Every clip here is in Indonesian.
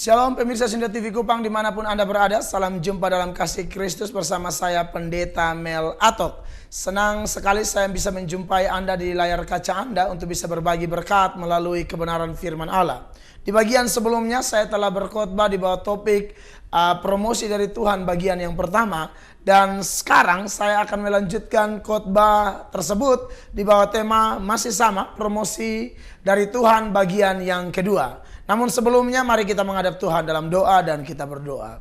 Shalom pemirsa Sinda TV Kupang dimanapun Anda berada. Salam jumpa dalam kasih Kristus bersama saya Pendeta Mel Atok. Senang sekali saya bisa menjumpai Anda di layar kaca Anda untuk bisa berbagi berkat melalui kebenaran firman Allah. Di bagian sebelumnya saya telah berkhotbah di bawah topik promosi dari Tuhan bagian yang pertama. Dan sekarang saya akan melanjutkan khotbah tersebut di bawah tema masih sama, promosi dari Tuhan bagian yang kedua. Namun sebelumnya mari kita menghadap Tuhan dalam doa dan kita berdoa.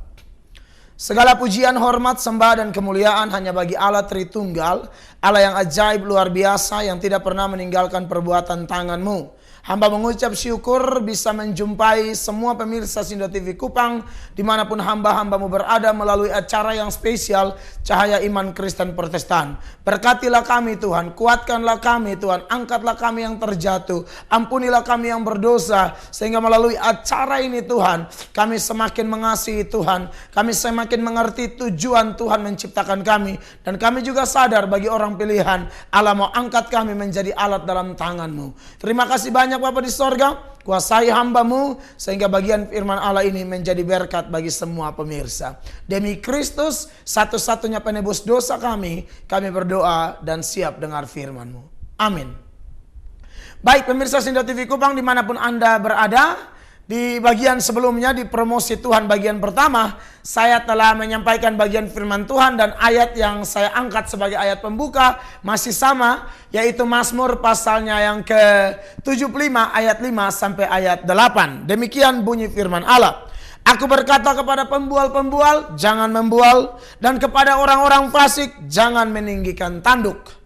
Segala pujian, hormat, sembah dan kemuliaan hanya bagi Allah Tritunggal, Allah yang ajaib luar biasa yang tidak pernah meninggalkan perbuatan tangan-Mu. Hamba mengucap syukur bisa menjumpai semua pemirsa Sinda TV Kupang dimanapun hamba-hambamu berada melalui acara yang spesial Cahaya Iman Kristen Protestan. Berkatilah kami Tuhan, kuatkanlah kami Tuhan, angkatlah kami yang terjatuh, ampunilah kami yang berdosa, sehingga melalui acara ini Tuhan kami semakin mengasihi Tuhan, kami semakin mengerti tujuan Tuhan menciptakan kami, dan kami juga sadar bagi orang pilihan Allah mau angkat kami menjadi alat dalam tangan-Mu. Terima kasih banyak Bapa di sorga, kuasai hamba-Mu sehingga bagian firman Allah ini menjadi berkat bagi semua pemirsa. Demi Kristus satu-satunya penebus dosa kami berdoa dan siap dengar firman-Mu. Amin. Baik pemirsa Sinda TV Kupang dimanapun Anda berada, di bagian sebelumnya di promosi Tuhan bagian pertama, saya telah menyampaikan bagian firman Tuhan dan ayat yang saya angkat sebagai ayat pembuka masih sama, yaitu Mazmur pasalnya yang ke-75 ayat 5 sampai ayat 8. Demikian bunyi firman Allah. Aku berkata kepada pembual-pembual, jangan membual, dan kepada orang-orang fasik, jangan meninggikan tanduk.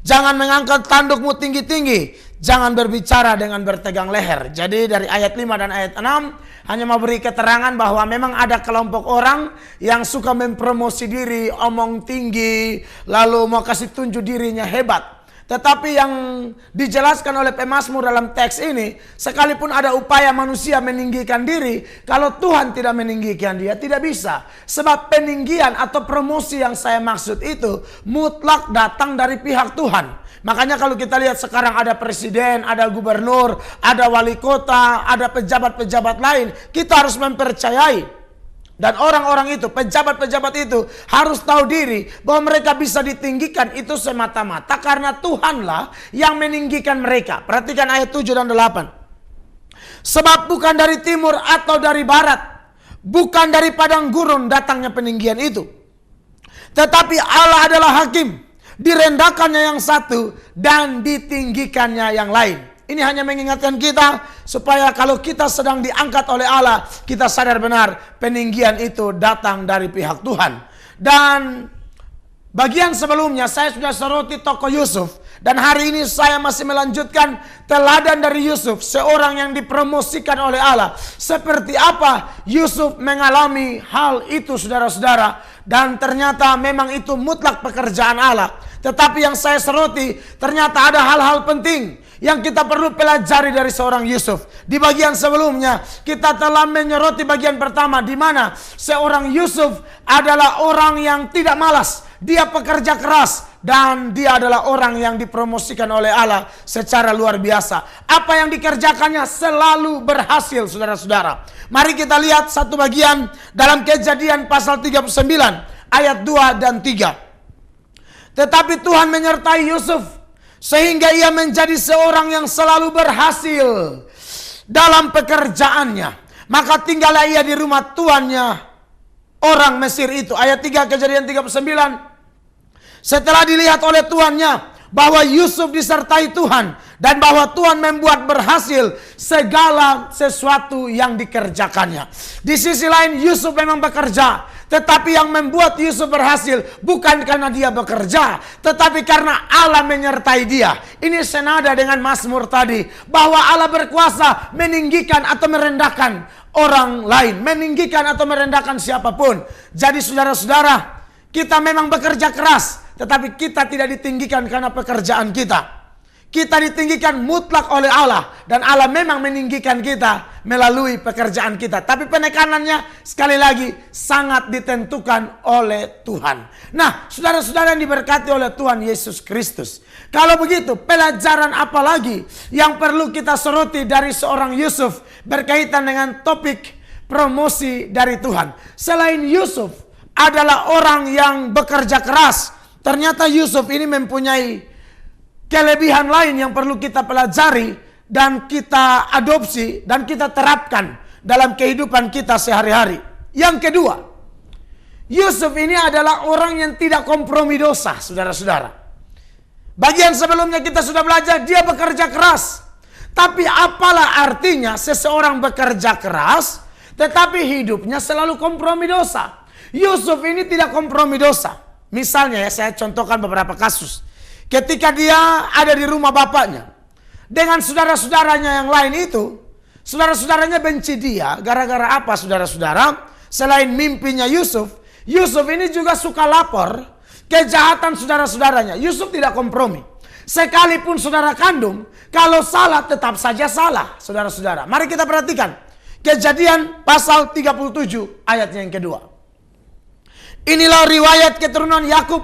Jangan mengangkat tandukmu tinggi-tinggi, jangan berbicara dengan bertegang leher. Jadi dari ayat 5 dan ayat 6 hanya mau beri keterangan bahwa memang ada kelompok orang yang suka mempromosi diri, omong tinggi, lalu mau kasih tunjuk dirinya hebat. Tetapi yang dijelaskan oleh pemazmur dalam teks ini, sekalipun ada upaya manusia meninggikan diri, kalau Tuhan tidak meninggikan dia, tidak bisa. Sebab peninggian atau promosi yang saya maksud itu mutlak datang dari pihak Tuhan. Makanya kalau kita lihat sekarang ada presiden, ada gubernur, ada wali kota, ada pejabat-pejabat lain, kita harus mempercayai. Dan orang-orang itu, pejabat-pejabat itu harus tahu diri bahwa mereka bisa ditinggikan itu semata-mata karena Tuhanlah yang meninggikan mereka. Perhatikan ayat 7 dan 8. Sebab bukan dari timur atau dari barat, bukan dari padang gurun datangnya peninggian itu. Tetapi Allah adalah hakim, direndahkannya yang satu dan ditinggikannya yang lain. Ini hanya mengingatkan kita supaya kalau kita sedang diangkat oleh Allah, kita sadar benar peninggian itu datang dari pihak Tuhan. Dan bagian sebelumnya saya sudah soroti tokoh Yusuf. Dan hari ini saya masih melanjutkan teladan dari Yusuf, seorang yang dipromosikan oleh Allah. Seperti apa Yusuf mengalami hal itu saudara-saudara. Dan ternyata memang itu mutlak pekerjaan Allah. Tetapi yang saya soroti ternyata ada hal-hal penting yang kita perlu pelajari dari seorang Yusuf. Di bagian sebelumnya kita telah menyoroti bagian pertama di mana seorang Yusuf adalah orang yang tidak malas, dia pekerja keras dan dia adalah orang yang dipromosikan oleh Allah secara luar biasa. Apa yang dikerjakannya selalu berhasil saudara-saudara. Mari kita lihat satu bagian dalam Kejadian pasal 39 ayat 2 dan 3. Tetapi Tuhan menyertai Yusuf sehingga ia menjadi seorang yang selalu berhasil dalam pekerjaannya. Maka tinggallah ia di rumah tuannya orang Mesir itu. Ayat 3 Kejadian 39. Setelah dilihat oleh tuannya bahwa Yusuf disertai Tuhan dan bahwa Tuhan membuat berhasil segala sesuatu yang dikerjakannya. Di sisi lain Yusuf memang bekerja, tetapi yang membuat Yusuf berhasil bukan karena dia bekerja, tetapi karena Allah menyertai dia. Ini senada dengan Mazmur tadi, bahwa Allah berkuasa meninggikan atau merendahkan orang lain, meninggikan atau merendahkan siapapun. Jadi saudara-saudara, kita memang bekerja keras, tetapi kita tidak ditinggikan karena pekerjaan kita. Kita ditinggikan mutlak oleh Allah. Dan Allah memang meninggikan kita melalui pekerjaan kita. Tapi penekanannya sekali lagi sangat ditentukan oleh Tuhan. Nah, saudara-saudara yang diberkati oleh Tuhan Yesus Kristus. Kalau begitu, pelajaran apa lagi yang perlu kita soroti dari seorang Yusuf berkaitan dengan topik promosi dari Tuhan. Selain Yusuf adalah orang yang bekerja keras, ternyata Yusuf ini mempunyai kelebihan lain yang perlu kita pelajari dan kita adopsi dan kita terapkan dalam kehidupan kita sehari-hari. Yang kedua, Yusuf ini adalah orang yang tidak kompromi dosa, saudara-saudara. Bagian sebelumnya kita sudah belajar, dia bekerja keras. Tapi apalah artinya seseorang bekerja keras, tetapi hidupnya selalu kompromi dosa. Yusuf ini tidak kompromi dosa. Misalnya ya, saya contohkan beberapa kasus. Ketika dia ada di rumah bapaknya, dengan saudara-saudaranya yang lain itu, saudara-saudaranya benci dia. Gara-gara apa saudara-saudara? Selain mimpinya Yusuf, Yusuf ini juga suka lapor kejahatan saudara-saudaranya. Yusuf tidak kompromi. Sekalipun saudara kandung, kalau salah tetap saja salah, saudara-saudara. Mari kita perhatikan Kejadian pasal 37 ayatnya yang kedua. Inilah riwayat keturunan Yakub.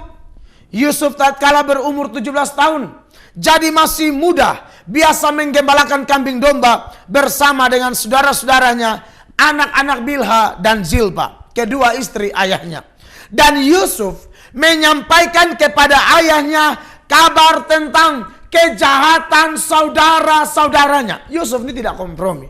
Yusuf tatkala berumur 17 tahun, jadi masih muda, biasa menggembalakan kambing domba bersama dengan saudara-saudaranya, anak-anak Bilha dan Zilpa, kedua istri ayahnya. Dan Yusuf menyampaikan kepada ayahnya kabar tentang kejahatan saudara-saudaranya. Yusuf ini tidak kompromi.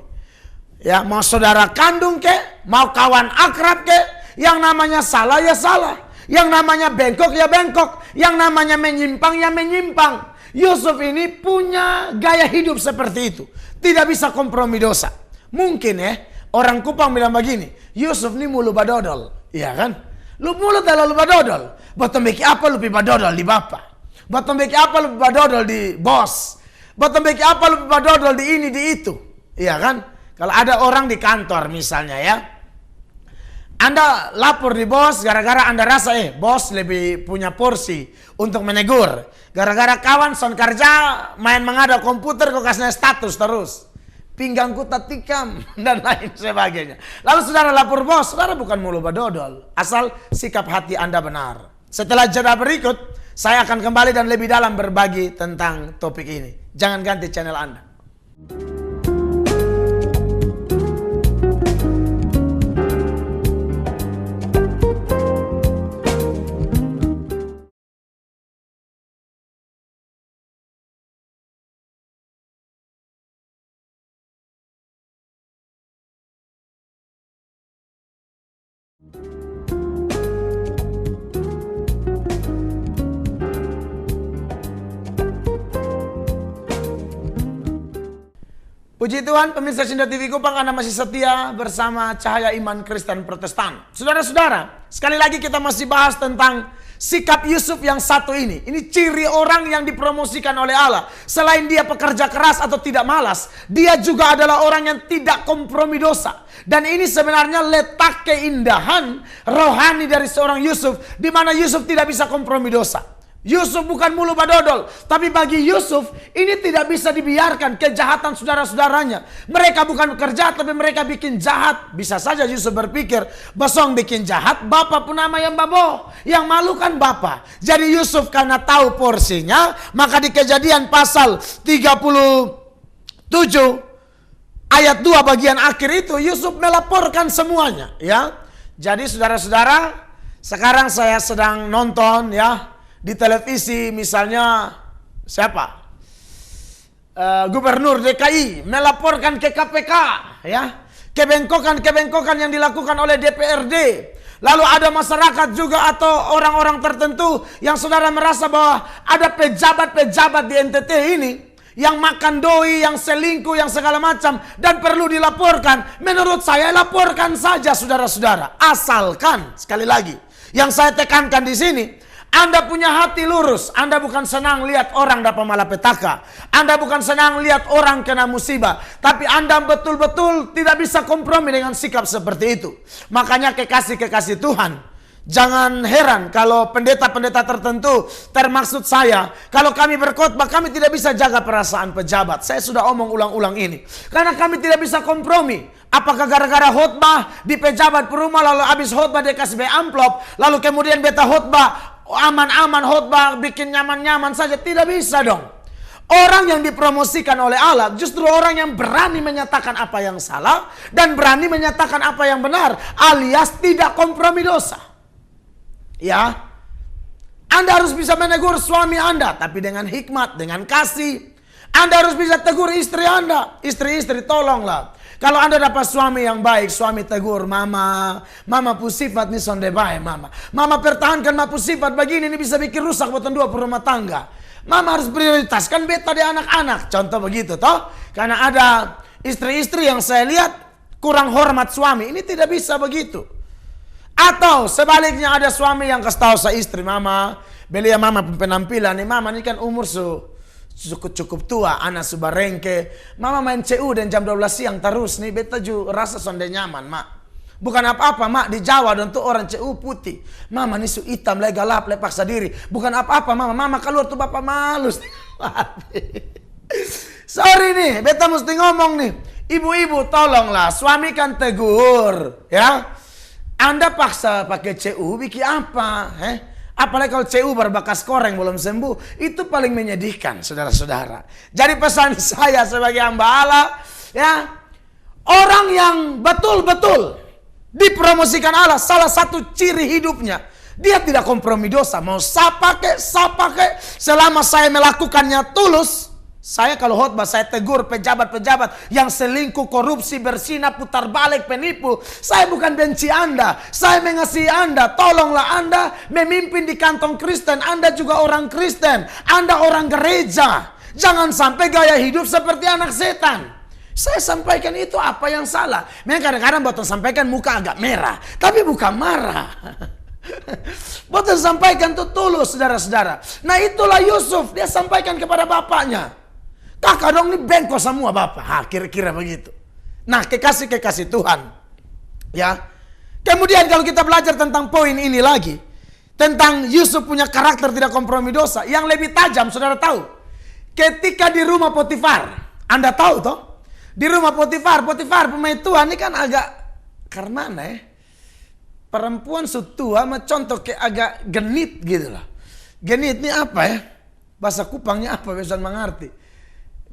Ya, mau saudara kandung ke, mau kawan akrab ke, yang namanya salah ya salah, yang namanya bengkok ya bengkok, yang namanya menyimpang ya menyimpang. Yusuf ini punya gaya hidup seperti itu, tidak bisa kompromi dosa. Mungkin orang Kupang bilang begini, Yusuf ini mulu badodol, iya kan? Lu mulut adalah lu badodol. Bottom beki apa lu badodol di bapak? Bottom beki apa lu badodol di bos? Bottom beki apa lu badodol di ini di itu? Iya kan? Kalau ada orang di kantor misalnya ya, Anda lapor di bos gara-gara Anda rasa bos lebih punya porsi untuk menegur. Gara-gara kawan son kerja main mengadap komputer kok kasih status terus. Pinggangku tak tikam dan lain sebagainya. Lalu saudara lapor bos, saudara bukan mulu badodol. Asal sikap hati Anda benar. Setelah jeda berikut, saya akan kembali dan lebih dalam berbagi tentang topik ini. Jangan ganti channel Anda. Puji Tuhan, pemirsa Sinda TV Kupang, Anda masih setia bersama Cahaya Iman Kristen Protestan. Saudara-saudara, sekali lagi kita masih bahas tentang sikap Yusuf yang satu ini. Ini ciri orang yang dipromosikan oleh Allah. Selain dia pekerja keras atau tidak malas, dia juga adalah orang yang tidak kompromi dosa. Dan ini sebenarnya letak keindahan rohani dari seorang Yusuf, di mana Yusuf tidak bisa kompromi dosa. Yusuf bukan mulu badodol, tapi bagi Yusuf ini tidak bisa dibiarkan kejahatan saudara-saudaranya. Mereka bukan bekerja, tapi mereka bikin jahat. Bisa saja Yusuf berpikir, besong bikin jahat, bapak pun nama yang babo, yang malu kan bapak. Jadi Yusuf karena tahu porsinya, maka di Kejadian pasal 37 ayat 2 bagian akhir itu Yusuf melaporkan semuanya, ya. Jadi saudara-saudara, sekarang saya sedang nonton ya di televisi misalnya siapa? Gubernur DKI melaporkan ke KPK ya, kebengkokan-kebengkokan yang dilakukan oleh DPRD. Lalu ada masyarakat juga atau orang-orang tertentu yang saudara merasa bahwa ada pejabat-pejabat di NTT ini yang makan doi, yang selingkuh, yang segala macam dan perlu dilaporkan. Menurut saya laporkan saja saudara-saudara, asalkan sekali lagi yang saya tekankan di sini, Anda punya hati lurus. Anda bukan senang lihat orang dapat malapetaka. Anda bukan senang lihat orang kena musibah. Tapi Anda betul-betul tidak bisa kompromi dengan sikap seperti itu. Makanya kekasih-kekasih Tuhan, jangan heran kalau pendeta-pendeta tertentu, termaksud saya, kalau kami berkhotbah, kami tidak bisa jaga perasaan pejabat. Saya sudah omong ulang-ulang ini. Karena kami tidak bisa kompromi. Apakah gara-gara khotbah di pejabat perumah, lalu habis khotbah dia kasih amplop, lalu kemudian beta khotbah aman-aman, khotbah bikin nyaman-nyaman saja? Tidak bisa dong. Orang yang dipromosikan oleh Allah justru orang yang berani menyatakan apa yang salah dan berani menyatakan apa yang benar, alias tidak kompromi dosa. Ya. Anda harus bisa menegur suami Anda, tapi dengan hikmat, dengan kasih. Anda harus bisa tegur istri Anda. Istri-istri, tolonglah. Kalau Anda dapat suami yang baik, suami tegur, mama pu sifat ni sonde baik, mama. Mama pertahankan ma pu sifat begini, ini bisa bikin rusak buat dua rumah tangga. Mama harus prioritaskan beta di anak-anak. Contoh begitu, toh. Karena ada istri-istri yang saya lihat kurang hormat suami. Ini tidak bisa begitu. Atau sebaliknya ada suami yang kasih tahu sa istri, mama, belia mama penampilan nih, mama ini kan umur cukup tua, anak subarengke, mama main CU dan jam 12 siang terus nih, beta juga rasa sonde nyaman, mak. Bukan apa-apa, mak, di Jawa dan tuh orang CU putih, mama nih su hitam, le galap, le paksa diri, bukan apa-apa, mama keluar tuh bapak malu. Sorry nih, beta mesti ngomong nih, ibu-ibu tolonglah, suami kan tegur, ya. Anda paksa pakai CU, bikin apa? Apalagi kalau CU berbekas koreng belum sembuh, itu paling menyedihkan, saudara-saudara. Jadi pesan saya sebagai hamba Allah, ya, orang yang betul-betul dipromosikan Allah, salah satu ciri hidupnya, dia tidak kompromi dosa. Mau saya pakai, selama saya melakukannya tulus. Saya kalau khotbah saya tegur pejabat-pejabat yang selingkuh, korupsi, berzina, putar balik, penipu. Saya bukan benci Anda, saya mengasihi Anda. Tolonglah Anda memimpin di kantong Kristen. Anda juga orang Kristen, Anda orang gereja. Jangan sampai gaya hidup seperti anak setan. Saya sampaikan itu apa yang salah. Memang kadang-kadang buat sampaikan muka agak merah, tapi bukan marah. Buat sampaikan itu tulus, saudara-saudara. Nah itulah Yusuf, dia sampaikan kepada bapaknya. Kakak dong ini bengkok semua bapak. Kira-kira begitu. Nah kekasih Tuhan. Ya. Kemudian kalau kita belajar tentang poin ini lagi. Tentang Yusuf punya karakter tidak kompromi dosa. Yang lebih tajam saudara tahu. Ketika di rumah Potifar. Anda tahu toh. Di rumah Potifar pemain Tuhan ini kan agak karmana ya. Perempuan sutua contoh kayak agak genit gitu lah. Genit ini apa ya? Bahasa Kupangnya apa? Bisa mengerti.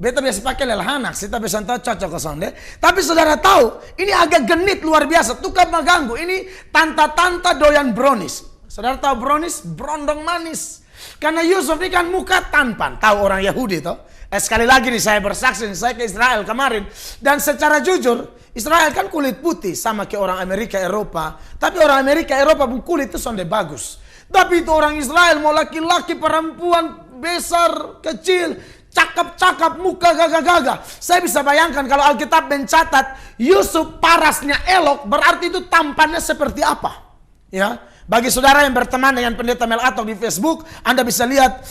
Beta biasa pakai lelhanak, kita bisa tahu cocok kosong deh. Tapi saudara tahu, ini agak genit luar biasa, tukang mengganggu. Ini tanta-tanta doyan brownies. Saudara tahu brownies? Brondong manis. Karena Yusuf ini kan muka tampan. Tahu orang Yahudi toh? Sekali lagi nih saya bersaksi, saya ke Israel kemarin. Dan secara jujur, Israel kan kulit putih sama kayak orang Amerika, Eropa. Tapi orang Amerika, Eropa pun kulit itu sonde bagus. Tapi itu orang Israel mau laki-laki, perempuan, besar, kecil, cakap-cakap, muka gagah-gagah. Saya bisa bayangkan kalau Alkitab mencatat Yusuf parasnya elok, berarti itu tampannya seperti apa. Ya, bagi saudara yang berteman dengan pendeta Mel Atok di Facebook, Anda bisa lihat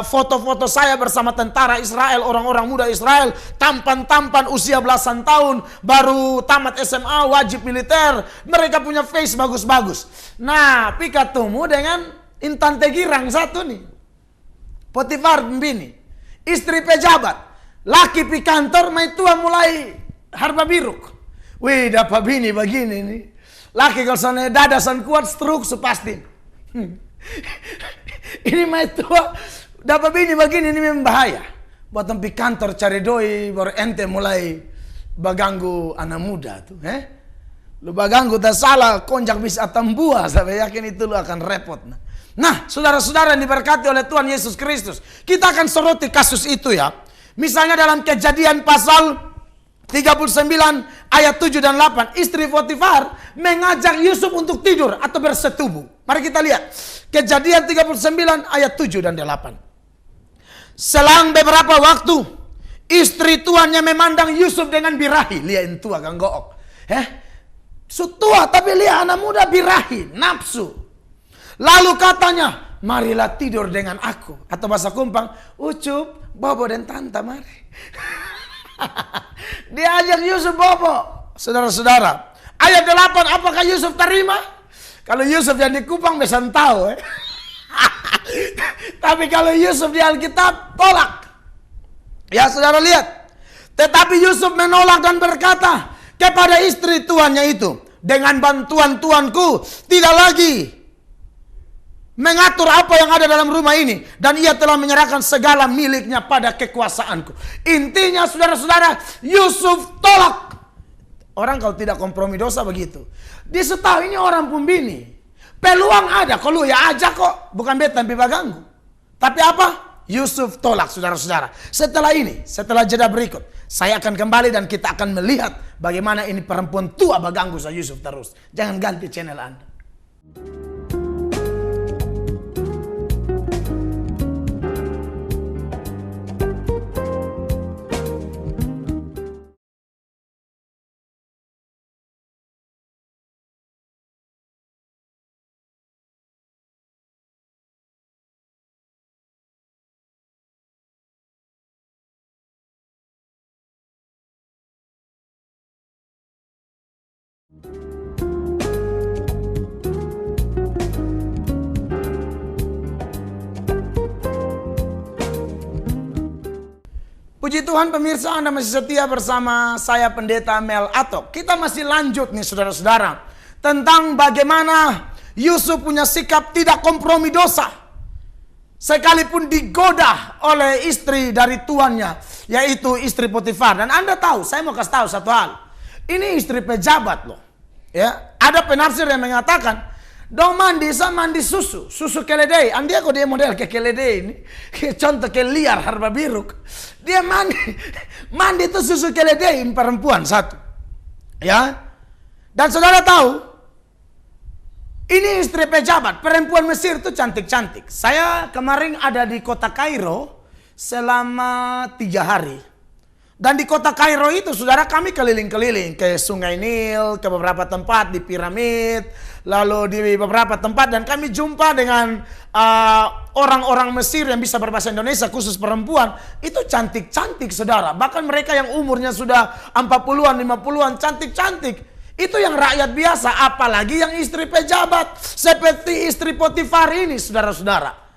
foto-foto saya bersama tentara Israel, orang-orang muda Israel, tampan-tampan usia belasan tahun, baru tamat SMA, wajib militer. Mereka punya face bagus-bagus. Nah, pika temu dengan Intan Tegirang satu nih. Potifar bini. Istri pejabat, laki pi kantor, mai tua mulai harba biruk. Wih, dapat bini begini nih. Laki kalau sana dadasan kuat stroke supasti. Ini mai tua dapat bini begini ini memang bahaya. Buat pi kantor cari doi baru ente mulai baganggu anak muda tuh, Lu baganggu tak salah, konjak bisa tambua, saya yakin itu lu akan repot. Nah, saudara-saudara yang diberkati oleh Tuhan Yesus Kristus, kita akan soroti kasus itu ya. Misalnya dalam Kejadian pasal 39 ayat 7 dan 8, istri Potifar mengajak Yusuf untuk tidur atau bersetubuh. Mari kita lihat. Kejadian 39 ayat 7 dan 8. Selang beberapa waktu, istri tuannya memandang Yusuf dengan birahi. Lihat tua kan gook. Sutua tapi lihat anak muda birahi, nafsu. Lalu katanya, marilah tidur dengan aku. Atau bahasa Kumpang, ucup, bobo dan tanta mari. Dia ajak Yusuf bobo. Saudara-saudara, ayat 8, apakah Yusuf terima? Kalau Yusuf yang di Kupang bisa tahu. Tapi kalau Yusuf di Alkitab, tolak. Ya saudara lihat. Tetapi Yusuf menolak dan berkata kepada istri tuannya itu, dengan bantuan tuanku tidak lagi mengatur apa yang ada dalam rumah ini, dan ia telah menyerahkan segala miliknya pada kekuasaanku. Intinya saudara-saudara, Yusuf tolak. Orang kalau tidak kompromi dosa begitu. Disetahu ini orang pembini. Peluang ada, kalau ya aja kok, bukan betan pipa ganggu. Tapi apa? Yusuf tolak, saudara-saudara. Setelah ini, setelah jeda berikut, saya akan kembali dan kita akan melihat bagaimana ini perempuan tua baganggu sa Yusuf terus. Jangan ganti channel Anda. Puji Tuhan pemirsa, Anda masih setia bersama saya Pendeta Mel Atok. Kita masih lanjut nih saudara-saudara, tentang bagaimana Yusuf punya sikap tidak kompromi dosa. Sekalipun digoda oleh istri dari tuannya, yaitu istri Potifar. Dan Anda tahu, saya mau kasih tahu satu hal. Ini istri pejabat loh. Ya, ada penafsir yang mengatakan, dong mandi sama mandi susu keledai. Andi aku dia model ke keledai ini, contoh ke liar harba biruk. Dia mandi itu susu keledai perempuan satu. Ya, dan saudara tahu, ini istri pejabat, perempuan Mesir itu cantik-cantik. Saya kemarin ada di kota Kairo selama 3 hari. Dan di kota Kairo itu, saudara, kami keliling-keliling ke Sungai Nil, ke beberapa tempat di piramid, lalu di beberapa tempat, dan kami jumpa dengan orang-orang Mesir yang bisa berbahasa Indonesia, khusus perempuan. Itu cantik-cantik, saudara. Bahkan mereka yang umurnya sudah 40-an, 50-an, cantik-cantik. Itu yang rakyat biasa, apalagi yang istri pejabat, seperti istri Potifar ini, saudara-saudara.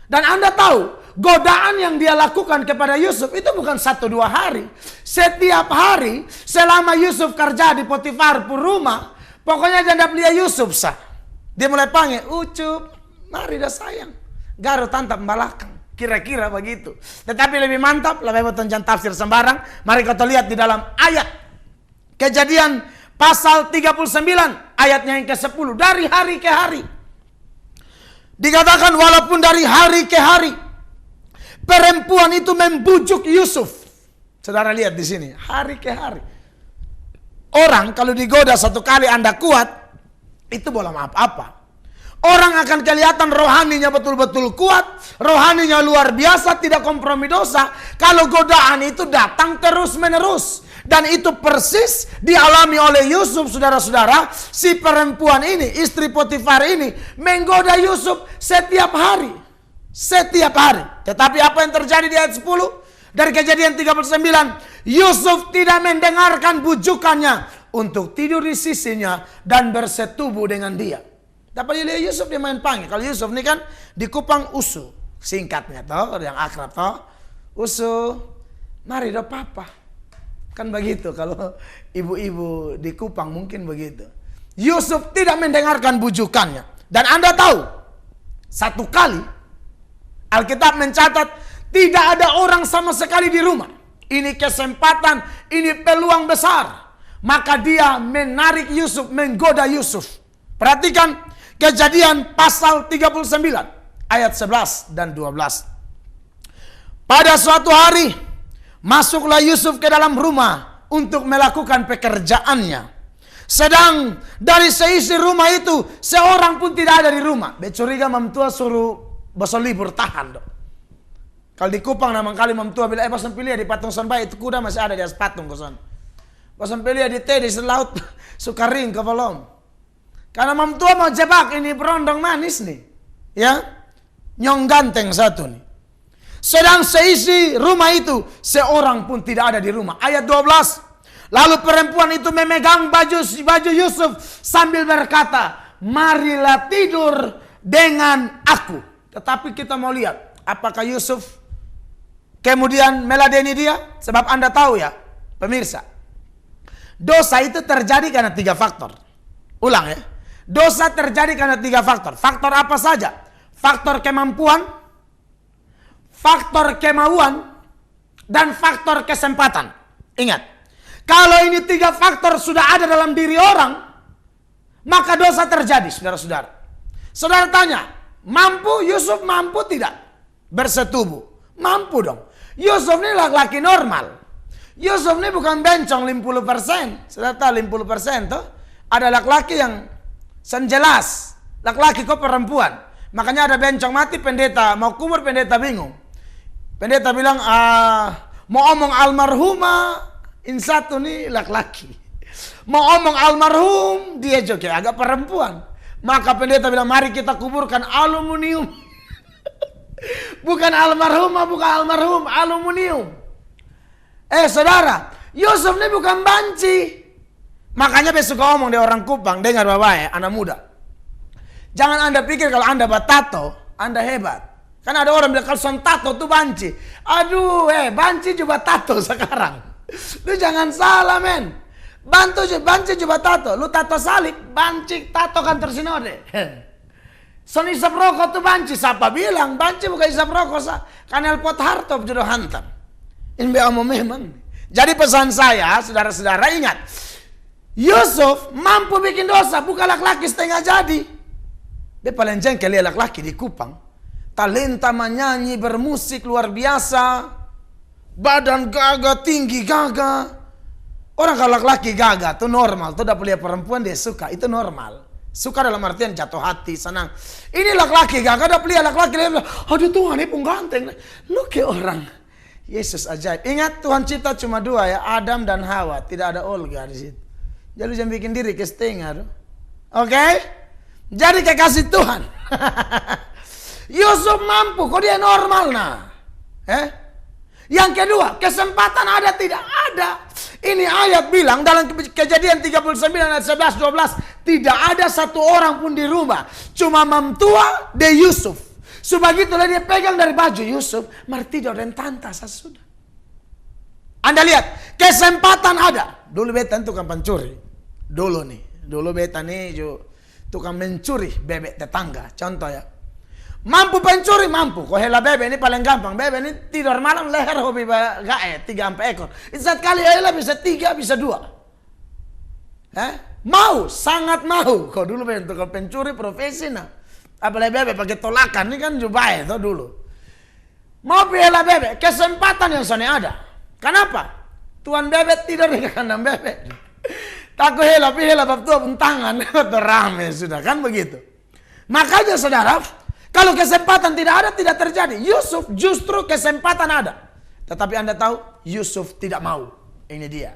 Dan Anda tahu, godaan yang dia lakukan kepada Yusuf itu bukan 1-2 hari. Setiap hari selama Yusuf kerja di Potifar pun rumah, pokoknya janda belia Yusuf sah. Dia mulai panggil, Ucup, mari dah sayang. Garo tantap belakang. Kira-kira begitu. Tetapi lebih mantap, lebih betul jangan tafsir sembarang. Mari kita lihat di dalam ayat Kejadian pasal 39 ayatnya yang ke-10. Dari hari ke hari. Dikatakan walaupun dari hari ke hari perempuan itu membujuk Yusuf. Saudara lihat di sini, hari ke hari. Orang kalau digoda 1 kali Anda kuat, itu belum apa-apa. Orang akan kelihatan rohaninya betul-betul kuat, rohaninya luar biasa, tidak kompromi dosa. Kalau godaan itu datang terus-menerus. Dan itu persis dialami oleh Yusuf, saudara-saudara. Si perempuan ini, istri Potifar ini, menggoda Yusuf setiap hari. Setiap hari. Tetapi apa yang terjadi di ayat 10? Dari Kejadian 39. Yusuf tidak mendengarkan bujukannya untuk tidur di sisinya dan bersetubuh dengan dia. Dapat dilihat Yusuf dia main panggil. Kalau Yusuf ini kan di Kupang Usu. Singkatnya toh, yang akrab toh. Usu, mari do papa. Kan begitu kalau ibu-ibu di Kupang mungkin begitu. Yusuf tidak mendengarkan bujukannya. Dan Anda tahu, 1 kali Alkitab mencatat tidak ada orang sama sekali di rumah. Ini kesempatan, ini peluang besar. Maka dia menarik Yusuf, menggoda Yusuf. Perhatikan Kejadian pasal 39 ayat 11 dan 12. Pada suatu hari masuklah Yusuf ke dalam rumah untuk melakukan pekerjaannya. Sedang dari seisi rumah itu seorang pun tidak ada di rumah. Becuriga mamtua suruh boso libur tahan dong. Kalau di Kupang namang kali mamtua bilang, bosan pilih di patung sanbai itu kuda masih ada di atas patung kosan. Bosan pilih di teh di selaut sukaring ke belum. Karena mamtua mau jebak ini berondong manis nih. Ya. Nyong ganteng satu nih. Sedang seisi rumah itu seorang pun tidak ada di rumah. Ayat 12. Lalu perempuan itu memegang baju Yusuf sambil berkata, marilah tidur dengan aku. Tetapi kita mau lihat apakah Yusuf kemudian meladeni dia. Sebab Anda tahu ya pemirsa, dosa itu terjadi karena 3 faktor. Ulang ya. Dosa terjadi karena 3 faktor. Faktor apa saja? faktor kemampuan, faktor kemauan, dan faktor kesempatan. Ingat, kalau ini 3 faktor sudah ada dalam diri orang, maka dosa terjadi, saudara-saudara. Saudara tanya, mampu Yusuf mampu tidak bersetubuh? Mampu dong. Yusuf ini laki-laki normal. Yusuf ini bukan bencong 50%. Saudara tahu 50% tuh ada laki-laki yang senjelas. Laki-laki kok perempuan. Makanya ada bencong mati, pendeta mau kubur, pendeta bingung. Pendeta bilang, mau omong almarhumah, satu nih laki-laki. Mau omong almarhum, dia juga agak perempuan. Maka pendeta bilang, mari kita kuburkan aluminium. Bukan almarhumah, bukan almarhum, aluminium. Saudara, Yusuf ini bukan banci. Makanya besok ngomong di orang Kupang, dengar bapak ya, anak muda. Jangan Anda pikir kalau Anda batato, Anda hebat. Kan ada orang bilang kalau son tato tuh banci. Aduh, banci juga tato sekarang. Lu jangan salah, men. Banci juga tato. Lu tato salib, banci tato kantor sinode. Son isap rokok tuh banci. Siapa bilang banci bukan isap rokok sa? Kanel pot hartop jodoh hantam. Ini memang. Jadi pesan saya, saudara-saudara ingat. Yusuf mampu bikin dosa, bukan laki-laki setengah jadi. Dia paling jengkel lihat laki-laki di Kupang. Talenta menyanyi, bermusik luar biasa. Badan gagah, tinggi gagah. Orang kalau laki-laki gagah itu normal. Itu udah lihat perempuan dia suka, itu normal. Suka dalam artian jatuh hati, senang. Ini laki-laki gagah, udah lihat laki-laki dia bilang, aduh Tuhan ini pun ganteng. Lu kayak orang. Yesus ajaib. Ingat Tuhan cipta cuma 2 ya, Adam dan Hawa. Tidak ada Olga di situ. Jadi jangan bikin diri ke setengah. Oke? Jadi kekasih Tuhan. Yusuf mampu, kok dia normal nah. Yang kedua, kesempatan ada tidak ada. Ini ayat bilang dalam Kejadian 39 ayat 11 12, tidak ada satu orang pun di rumah, cuma mamtua de Yusuf. Sebagitulah dia pegang dari baju Yusuf, martido dan tantas sudah. Anda lihat, kesempatan ada. Dulu beta tukang pencuri. Dulu beta nih tukang mencuri bebek tetangga. Contoh ya. Mampu pencuri, mampu. Kok hela bebek ini paling gampang. Bebek ini tidur malam leher hobi gae 3-4 ekor. Itu satu kali hela bisa 3, bisa 2. Mau, sangat mau. Kok dulu tukang pencuri profesi nah. Apalagi bebek pakai tolakan ini kan juga baik tuh dulu. Mau hela bebek, kesempatan yang sana ada. Kenapa? Tuan bebek tidur di kandang bebek. Takut hela bab tua pun tangan. Rame sudah kan begitu. Makanya saudara, kalau kesempatan tidak ada, tidak terjadi. Yusuf justru kesempatan ada. Tetapi Anda tahu, Yusuf tidak mau. Ini dia.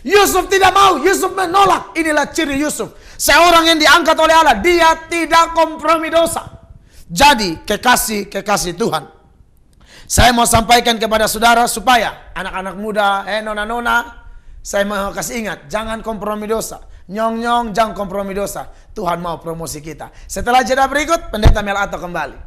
Yusuf tidak mau, Yusuf menolak. Inilah ciri Yusuf. Seorang yang diangkat oleh Allah, dia tidak kompromi dosa. Jadi kekasih Tuhan. Saya mau sampaikan kepada saudara supaya anak-anak muda, nona-nona, saya mau kasih ingat, jangan kompromi dosa. Nyong-nyong, jangan kompromi dosa. Tuhan mau promosi kita. Setelah jeda berikut, Pendeta Mel Atok kembali.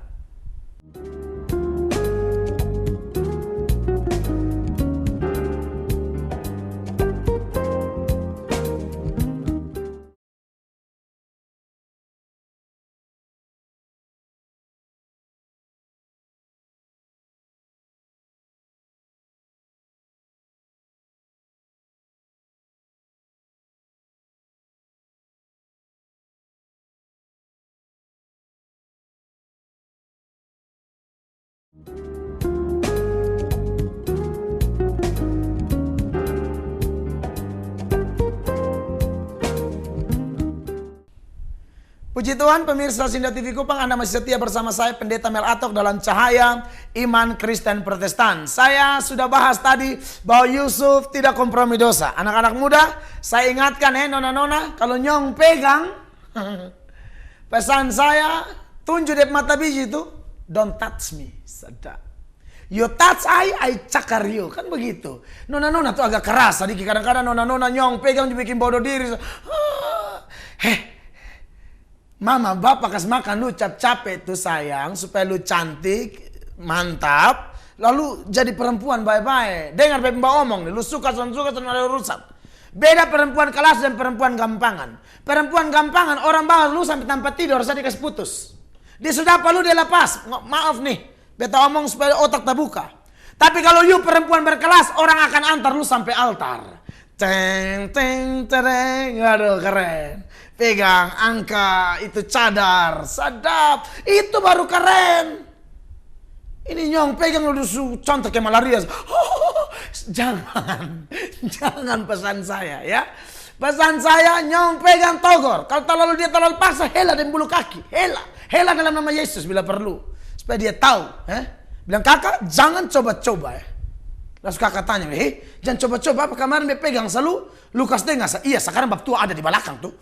Puji Tuhan, pemirsa Sinda TV Kupang, Anda masih setia bersama saya Pendeta Mel Atok dalam Cahaya Iman Kristen Protestan. Saya sudah bahas tadi bahwa Yusuf tidak kompromi dosa. Anak-anak muda, saya ingatkan nona-nona, kalau nyong pegang, pesan saya, tunjuk di mata biji itu, don't touch me. Sedap. You touch I cakar you. Kan begitu. Nona-nona tuh agak keras. Tadi kadang-kadang nona-nona nyong pegang juga bikin bodoh diri. Mama, bapak kasih makan lu capek tuh sayang. Supaya lu cantik, mantap. Lalu jadi perempuan baik-baik. Dengar mbak omong nih. Lu suka ada urusan. Beda perempuan kelas dan perempuan gampangan. Perempuan gampangan orang banget lu sampai tanpa tidur. Saya dikasih putus. Dia sudah perlu dia lepas. Maaf nih, beta omong supaya otak terbuka. Tapi kalau you perempuan berkelas, orang akan antar lu sampai altar. Teng, teng, tereng. Aduh, keren. Pegang, angka, itu cadar, sadap. Itu baru keren. Ini nyong pegang lu contoh kayak malaria. Jangan. Jangan pesan saya ya. Pesan saya, nyong pegang togor. Kalau terlalu dia terlalu paksa, hela dan bulu kaki. Hela dalam nama Yesus bila perlu. Supaya dia tahu. Bilang, kakak jangan coba-coba ya. Lalu kakak tanya, jangan coba-coba apa kemarin dia pegang selalu Lukas dengar. Iya, sekarang bab tua ada di belakang tuh.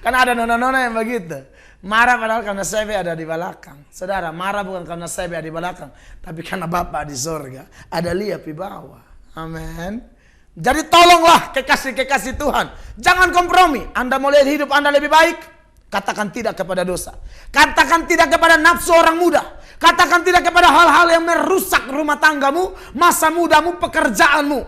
Karena ada nona-nona yang begitu. Marah padahal karena sebe ada di belakang. Saudara, marah bukan karena sebe ada di belakang. Tapi karena Bapa di sorga. Ada lihat di bawah. Amin. Jadi tolonglah kekasih-kekasih Tuhan. Jangan kompromi. Anda mau lihat hidup Anda lebih baik, katakan tidak kepada dosa. Katakan tidak kepada nafsu orang muda. Katakan tidak kepada hal-hal yang merusak rumah tanggamu, masa mudamu, pekerjaanmu.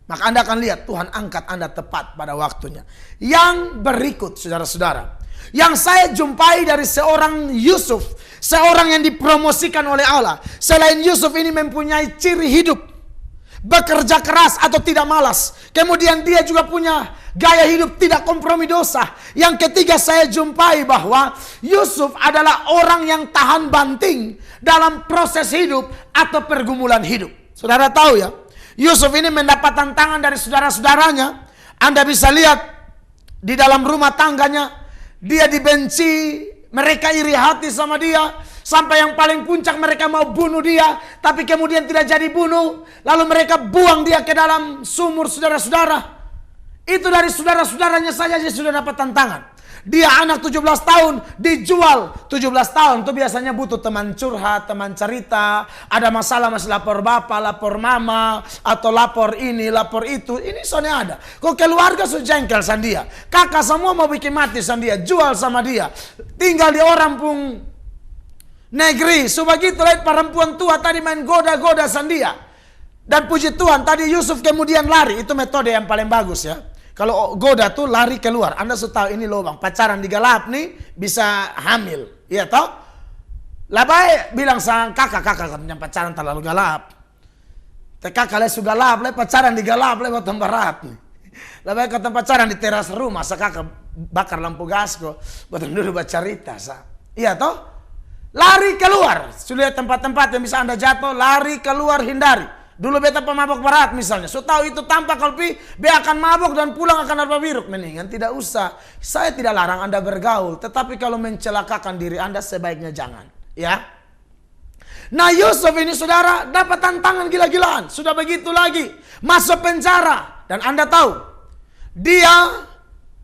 Maka Anda akan lihat Tuhan angkat Anda tepat pada waktunya. Yang berikut, saudara-saudara, yang saya jumpai dari seorang Yusuf, seorang yang dipromosikan oleh Allah. Selain Yusuf ini mempunyai ciri hidup, bekerja keras atau tidak malas. Kemudian dia juga punya gaya hidup tidak kompromi dosa. Yang ketiga saya jumpai bahwa Yusuf adalah orang yang tahan banting dalam proses hidup atau pergumulan hidup. Saudara tahu ya, Yusuf ini mendapat tantangan dari saudara-saudaranya. Anda bisa lihat di dalam rumah tangganya, dia dibenci, mereka iri hati sama dia. Sampai yang paling puncak mereka mau bunuh dia, tapi kemudian tidak jadi bunuh. Lalu mereka buang dia ke dalam sumur, saudara-saudara. Itu dari saudara-saudaranya saja dia sudah dapat tantangan. Dia anak 17 tahun, dijual 17 tahun. Itu biasanya butuh teman curhat, teman cerita. Ada masalah masih lapor bapak, lapor mama, atau lapor ini, lapor itu. Ini soalnya ada. Kok keluarga sudah jengkel sama dia. Kakak semua mau bikin mati sama dia, jual sama dia. Tinggal di orang pun negeri, sebegitu lihat perempuan tua tadi main goda-goda sandia. Dan puji Tuhan tadi Yusuf kemudian lari. Itu metode yang paling bagus ya. Kalau goda tuh lari keluar. Anda sudah tahu ini lubang. Pacaran digalap nih bisa hamil. Iya toh? Labai bilang sang kakak katanya pacaran terlalu galap. Kakak sudah galap, pacaran digalap, buatan berat nih. Labai kata pacaran di teras rumah. Kakak bakar lampu gas kok. Buatan dulu bercerita. Iya toh? Lari keluar. Sudah tempat-tempat yang bisa Anda jatuh, lari keluar, hindari. Dulu beta pemabok berat misalnya. So tahu itu tanpa kalpi, be akan mabok dan pulang akan narkoba biruk. Mendingan tidak usah. Saya tidak larang Anda bergaul, tetapi kalau mencelakakan diri Anda sebaiknya jangan. Ya. Nah Yusuf ini saudara dapat tantangan gila-gilaan. Sudah begitu lagi. Masuk penjara. Dan Anda tahu, dia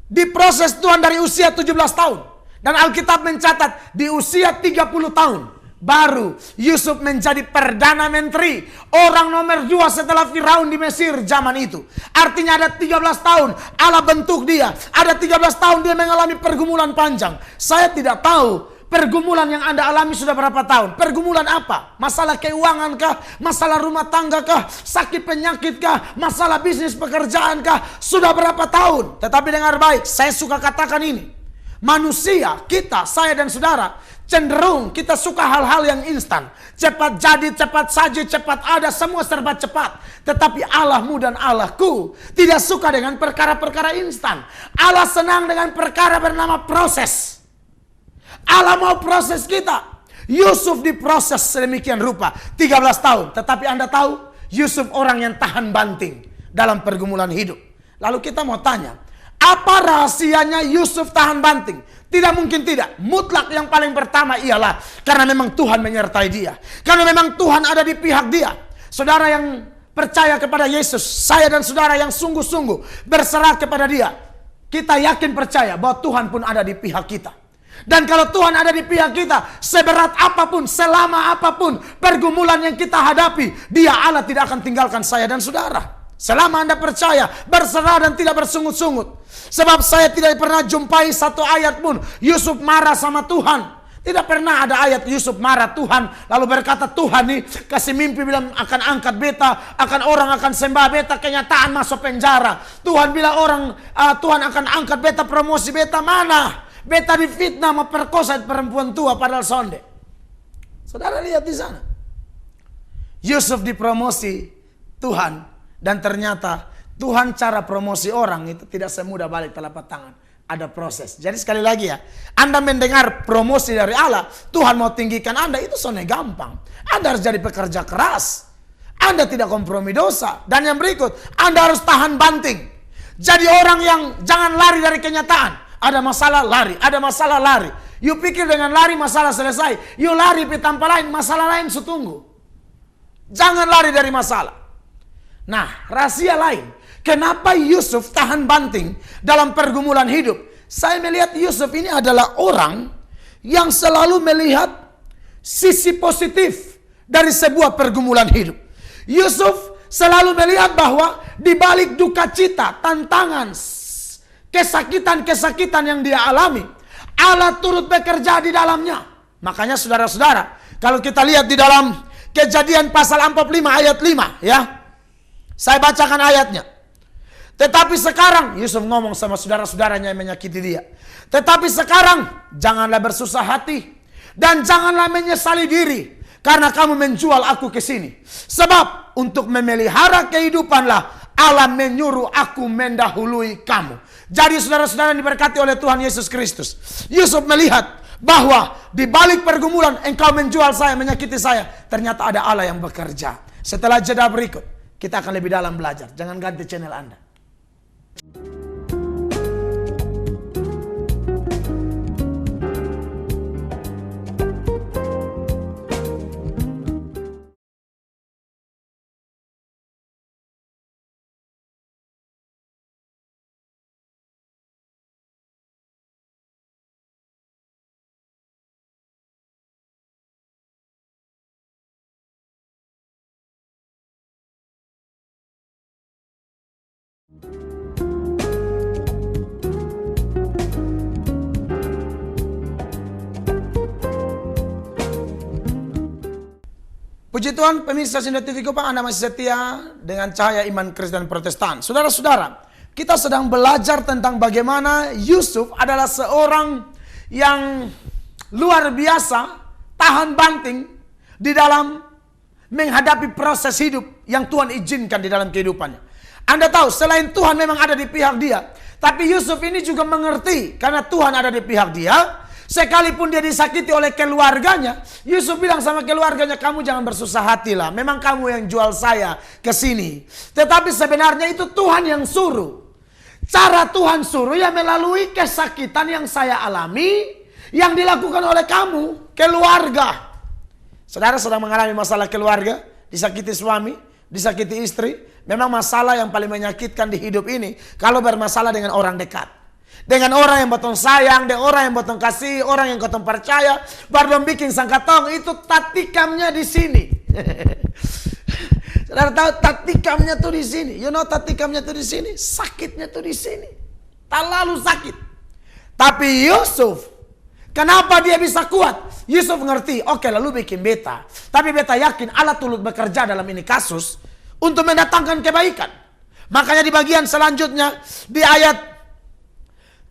diproses Tuhan dari usia 17 tahun. Dan Alkitab mencatat di usia 30 tahun baru Yusuf menjadi Perdana Menteri, orang nomor 2 setelah Firaun di Mesir zaman itu. Artinya ada 13 tahun Allah bentuk dia. Ada 13 tahun dia mengalami pergumulan panjang. Saya tidak tahu pergumulan yang Anda alami sudah berapa tahun. Pergumulan apa? Masalah keuangan kah? Masalah rumah tangga kah? Sakit penyakit kah? Masalah bisnis pekerjaan kah? Sudah berapa tahun? Tetapi dengar baik, saya suka katakan ini. Manusia, kita, saya dan saudara, cenderung kita suka hal-hal yang instan. Cepat jadi, cepat saja, cepat ada, semua serba cepat. Tetapi Allahmu dan Allahku tidak suka dengan perkara-perkara instan. Allah senang dengan perkara bernama proses. Allah mau proses kita. Yusuf diproses sedemikian rupa, 13 tahun. Tetapi Anda tahu, Yusuf orang yang tahan banting dalam pergumulan hidup. Lalu kita mau tanya, apa rahasianya Yusuf tahan banting? Tidak mungkin tidak. Mutlak yang paling pertama ialah karena memang Tuhan menyertai dia. Karena memang Tuhan ada di pihak dia. Saudara yang percaya kepada Yesus, saya dan saudara yang sungguh-sungguh berserah kepada dia, kita yakin percaya bahwa Tuhan pun ada di pihak kita. Dan kalau Tuhan ada di pihak kita, seberat apapun, selama apapun pergumulan yang kita hadapi, dia Allah tidak akan tinggalkan saya dan saudara. Selama Anda percaya, berserah dan tidak bersungut-sungut. Sebab saya tidak pernah jumpai satu ayat pun Yusuf marah sama Tuhan. Tidak pernah ada ayat Yusuf marah Tuhan lalu berkata, Tuhan nih kasih mimpi bilang akan angkat beta, akan orang akan sembah beta, kenyataan masuk penjara. Tuhan bilang Tuhan akan angkat beta, promosi beta, mana? Beta difitnah memperkosa perempuan tua padahal sonde. Saudara lihat di sana. Yusuf dipromosi Tuhan. Dan ternyata Tuhan cara promosi orang itu tidak semudah balik telapak tangan. Ada proses. Jadi sekali lagi ya, Anda mendengar promosi dari Allah, Tuhan mau tinggikan Anda, itu soalnya gampang. Anda harus jadi pekerja keras. Anda tidak kompromi dosa. Dan yang berikut, Anda harus tahan banting. Jadi orang yang jangan lari dari kenyataan. Ada masalah lari, ada masalah lari. You pikir dengan lari masalah selesai. You lari tanpa lain, masalah lain setunggu. Jangan lari dari masalah. Nah, rahasia lain. Kenapa Yusuf tahan banting dalam pergumulan hidup? Saya melihat Yusuf ini adalah orang yang selalu melihat sisi positif dari sebuah pergumulan hidup. Yusuf selalu melihat bahwa di balik duka cita, tantangan, kesakitan-kesakitan yang dia alami, Allah turut bekerja di dalamnya. Makanya saudara-saudara, kalau kita lihat di dalam Kejadian pasal 45 ayat 5 ya. Saya bacakan ayatnya. Tetapi sekarang, Yusuf ngomong sama saudara-saudaranya yang menyakiti dia. Tetapi sekarang, janganlah bersusah hati. Dan janganlah menyesali diri. Karena kamu menjual aku ke sini. Sebab untuk memelihara kehidupanlah Allah menyuruh aku mendahului kamu. Jadi saudara-saudara yang diberkati oleh Tuhan Yesus Kristus. Yusuf melihat bahwa di balik pergumulan engkau menjual saya, menyakiti saya. Ternyata ada Allah yang bekerja. Setelah jeda berikut, kita akan lebih dalam belajar. Jangan ganti channel Anda. Puji Tuhan, pemirsa Sinda TV Kupang, Anda masih setia dengan cahaya iman Kristen Protestan. Saudara-saudara, kita sedang belajar tentang bagaimana Yusuf adalah seorang yang luar biasa, tahan banting di dalam menghadapi proses hidup yang Tuhan izinkan di dalam kehidupannya. Anda tahu, selain Tuhan memang ada di pihak dia, tapi Yusuf ini juga mengerti karena Tuhan ada di pihak dia. Sekalipun dia disakiti oleh keluarganya, Yusuf bilang sama keluarganya, kamu jangan bersusah hati lah. Memang kamu yang jual saya ke sini. Tetapi sebenarnya itu Tuhan yang suruh. Cara Tuhan suruh ya melalui kesakitan yang saya alami, yang dilakukan oleh kamu, keluarga. Saudara sedang mengalami masalah keluarga, disakiti suami, disakiti istri. Memang masalah yang paling menyakitkan di hidup ini kalau bermasalah dengan orang dekat. Dengan orang yang botong sayang, dengan orang yang botong kasih, orang yang kotong percaya, baru bikin sangkatong, itu tatikamnya di sini. Saudara tahu tatikamnya tuh di sini. You know tatikamnya tuh di sini, sakitnya tuh di sini. Terlalu sakit. Tapi Yusuf, kenapa dia bisa kuat? Yusuf ngerti, oke lalu bikin beta. Tapi beta yakin Allah turut bekerja dalam ini kasus untuk mendatangkan kebaikan. Makanya di bagian selanjutnya, di ayat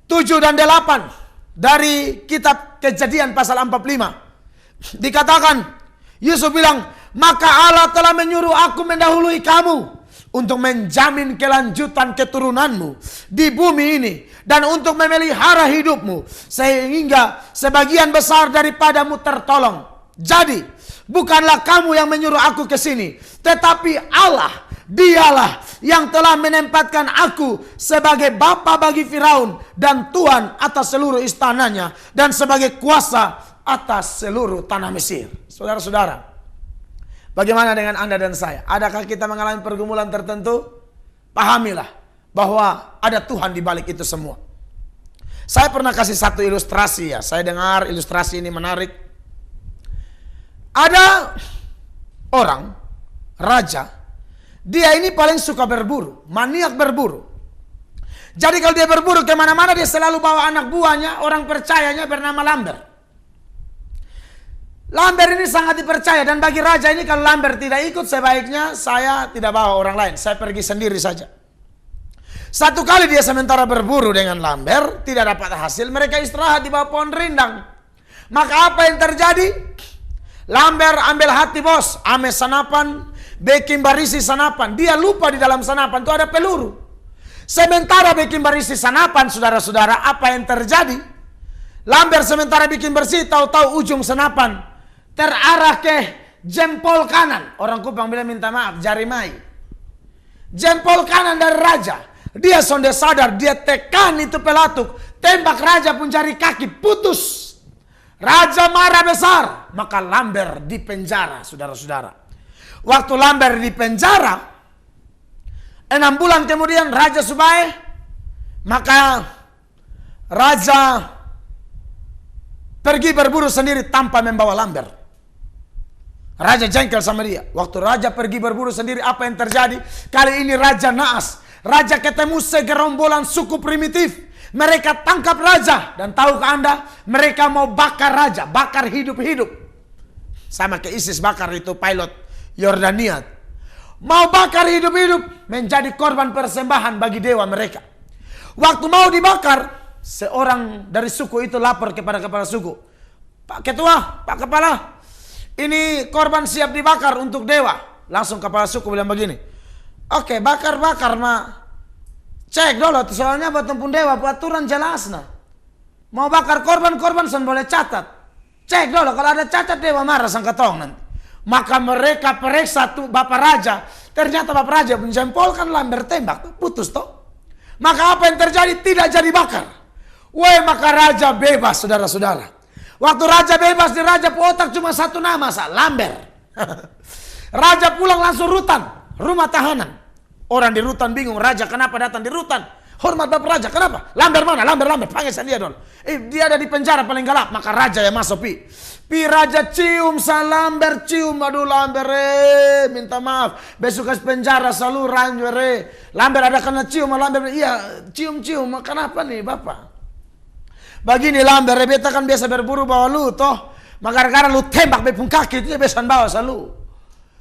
7 dan 8 dari kitab Kejadian pasal 45 dikatakan, Yusuf bilang, maka Allah telah menyuruh aku mendahului kamu untuk menjamin kelanjutan keturunanmu di bumi ini dan untuk memelihara hidupmu sehingga sebagian besar daripadamu tertolong. Jadi bukanlah kamu yang menyuruh aku ke sini, tetapi Allah, Dialah yang telah menempatkan aku sebagai bapa bagi Firaun dan tuan atas seluruh istananya dan sebagai kuasa atas seluruh tanah Mesir. Saudara-saudara, bagaimana dengan Anda dan saya? Adakah kita mengalami pergumulan tertentu? Pahamilah bahwa ada Tuhan di balik itu semua. Saya pernah kasih satu ilustrasi ya. Saya dengar ilustrasi ini menarik. Ada orang, raja. Dia ini paling suka berburu, maniak berburu. Jadi kalau dia berburu kemana-mana, dia selalu bawa anak buahnya, orang percayanya bernama Lamber. Lamber ini sangat dipercaya, dan bagi raja ini kalau Lamber tidak ikut, sebaiknya saya tidak bawa orang lain, saya pergi sendiri saja. Satu kali dia sementara berburu dengan lamber, tidak dapat hasil, mereka istirahat di bawah pohon rindang. Maka apa yang terjadi? Lamber ambil hati bos, ame sanapan, bikin barisi sanapan. Dia lupa di dalam sanapan itu ada peluru. Sementara bikin barisi sanapan, saudara-saudara, apa yang terjadi? Lamber sementara bikin bersih, tahu-tahu ujung senapan terarah ke jempol kanan. Orang Kupang bilang minta maaf, jari mai. Jempol kanan dari raja. Dia sonde sadar, dia tekan itu pelatuk. Tembak raja pun jari kaki putus. Raja marah besar. Maka Lamber di penjara, saudara-saudara. Waktu Lamber di penjara, 6 bulan kemudian Raja Subai, maka raja pergi berburu sendiri tanpa membawa Lamber. Raja jengkel sama dia. Waktu raja pergi berburu sendiri, apa yang terjadi? Kali ini raja naas. Raja ketemu segerombolan suku primitif. Mereka tangkap raja. Dan tahukah Anda? Mereka mau bakar raja. Bakar hidup-hidup. Sama ke ISIS bakar itu pilot Yordania. Mau bakar hidup-hidup. Menjadi korban persembahan bagi dewa mereka. Waktu mau dibakar, seorang dari suku itu lapor kepada kepala suku. Pak Ketua, Pak Kepala, ini korban siap dibakar untuk dewa. Langsung kepala suku bilang begini. Oke, bakar-bakar mah. Cek dulu, soalnya buat tempun dewa, buat aturan jelas nah. Mau bakar korban boleh catat. Cek dulu, kalau ada catat dewa marah sang ketong nanti. Maka mereka periksa tuh Bapak Raja. Ternyata Bapak Raja menjempolkan Lamber tembak, putus toh. Maka apa yang terjadi? Tidak jadi bakar. Maka raja bebas, saudara-saudara. Waktu raja bebas, di raja otak cuma satu nama, Lamber. Raja pulang langsung rutan, rumah tahanan. Orang di rutan bingung, raja kenapa datang di rutan? Hormat Bapak Raja, kenapa? Lamber mana? Lamber, panggil saya dia dulu. Dia ada di penjara paling galak, maka raja yang masuk Pi raja cium Lamber, cium, aduh Lamber, minta maaf. Besok ke penjara selalu Lamber, Lamber ada kena cium, Lamber, iya cium-cium, kenapa nih Bapak? Begini Lamber, beta kan biasa berburu bawa lu toh. Maka gara-gara lu tembak bepung kaki itu biasa bawa selalu.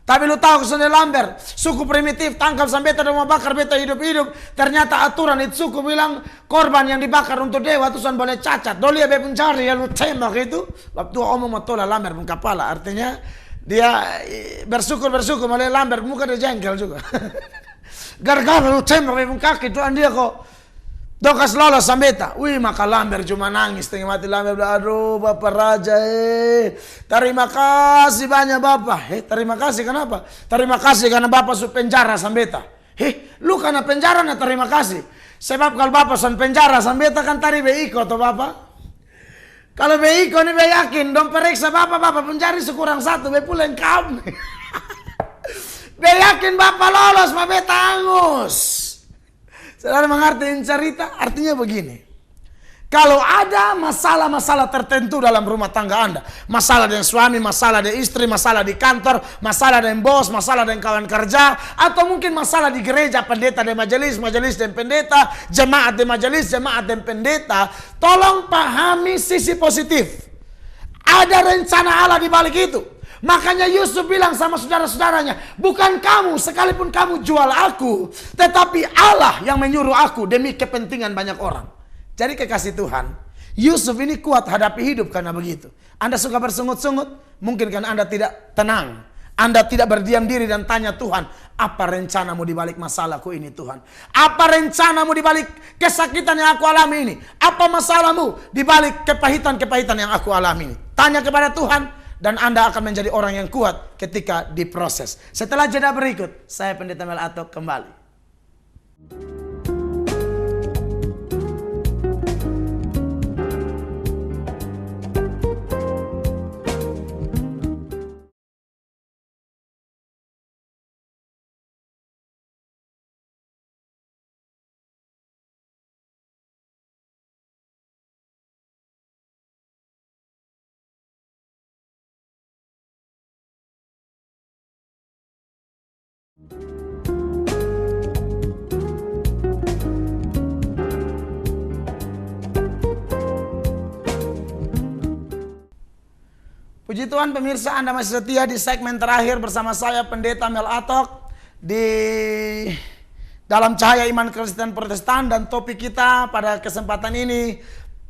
Tapi lu tahu kesannya Lamber, suku primitif tangkap sampai beta dan mau bakar beta hidup-hidup. Ternyata aturan itu suku bilang korban yang dibakar untuk dewa itu boleh cacat. Doli ya bepung cari ya lu tembak itu. Waktu omong matola Lamber pun kepala, artinya dia bersyukur malah Lamber muka dia jengkel juga. Gara-gara lu tembak bepung kaki itu dia kok dokas lolos sambeta. Maka Lamber cuma nangis tengah mati. Lamber bilang, aduh Bapak Raja, terima kasih banyak Bapak. Terima kasih kenapa? Terima kasih karena Bapak su penjara sambeta. Lu karena penjara na terima kasih. Sebab kalau Bapak sun penjara sambeta kan tari beiko toh Bapak. Kalau beiko nih be yakin dong periksa Bapak penjara sekurang satu be pulang kamu. Be yakin Bapak lolos ma beta angus. Saudara mengerti cerita? Artinya begini. Kalau ada masalah-masalah tertentu dalam rumah tangga Anda. Masalah dengan suami, masalah dengan istri, masalah di kantor, masalah dengan bos, masalah dengan kawan kerja. Atau mungkin masalah di gereja, pendeta dan majelis, majelis dan pendeta, jemaat dan majelis, jemaat dan pendeta. Tolong pahami sisi positif. Ada rencana Allah di balik itu. Makanya Yusuf bilang sama saudara-saudaranya, bukan kamu sekalipun kamu jual aku, tetapi Allah yang menyuruh aku demi kepentingan banyak orang. Jadi kekasih Tuhan, Yusuf ini kuat hadapi hidup karena begitu. Anda suka bersungut-sungut, mungkin karena Anda tidak tenang. Anda tidak berdiam diri dan tanya Tuhan, apa rencanamu di balik masalahku ini Tuhan? Apa rencanamu di balik kesakitan yang aku alami ini? Apa masalahmu di balik kepahitan-kepahitan yang aku alami ini? Tanya kepada Tuhan. Dan Anda akan menjadi orang yang kuat ketika diproses. Setelah jeda berikut, saya Pendeta Mel Atok kembali. Puji Tuhan pemirsa, Anda masih setia di segmen terakhir bersama saya Pendeta Mel Atok di dalam cahaya iman Kristen Protestan, dan topik kita pada kesempatan ini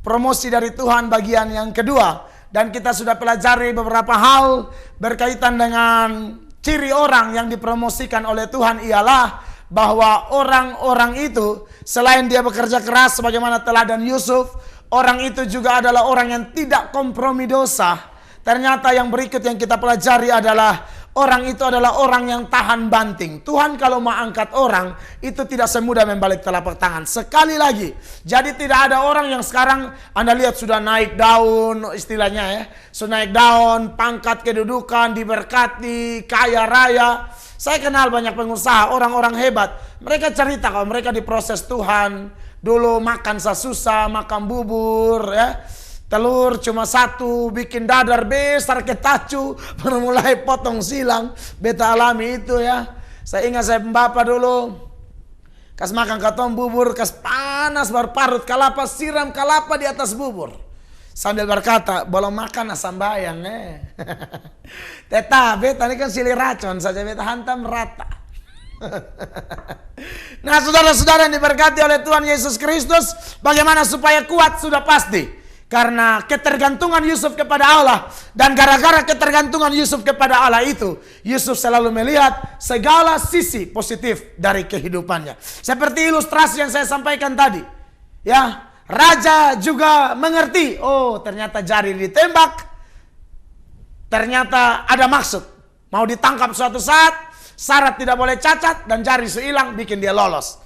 promosi dari Tuhan bagian yang kedua. Dan kita sudah pelajari beberapa hal berkaitan dengan ciri orang yang dipromosikan oleh Tuhan, ialah bahwa orang-orang itu selain dia bekerja keras sebagaimana teladan Yusuf, orang itu juga adalah orang yang tidak kompromi dosa. Ternyata yang berikut yang kita pelajari adalah orang itu adalah orang yang tahan banting. Tuhan kalau mau angkat orang itu tidak semudah membalik telapak tangan. Sekali lagi, jadi tidak ada orang yang sekarang Anda lihat sudah naik daun, istilahnya ya, sudah naik daun, pangkat kedudukan, diberkati, kaya raya. Saya kenal banyak pengusaha, orang-orang hebat. Mereka cerita kalau mereka diproses Tuhan. Dulu makan susah, makan bubur ya. Telur cuma satu, bikin dadar besar ke tacu, baru mulai potong silang. Beta alami itu ya. Saya ingat saya bapak dulu, kas makan katong bubur, kas panas baru parut kelapa, siram kelapa di atas bubur. Sambil berkata, belum makan asam bayang Teta, beta ini kan silih racun saja, beta hantam rata. Nah saudara-saudara yang diberkati oleh Tuhan Yesus Kristus, bagaimana supaya kuat sudah pasti. Karena ketergantungan Yusuf kepada Allah, dan gara-gara ketergantungan Yusuf kepada Allah itu, Yusuf selalu melihat segala sisi positif dari kehidupannya. Seperti ilustrasi yang saya sampaikan tadi. Ya, raja juga mengerti, oh ternyata jari ditembak, ternyata ada maksud. Mau ditangkap suatu saat, syarat tidak boleh cacat, dan jari hilang bikin dia lolos.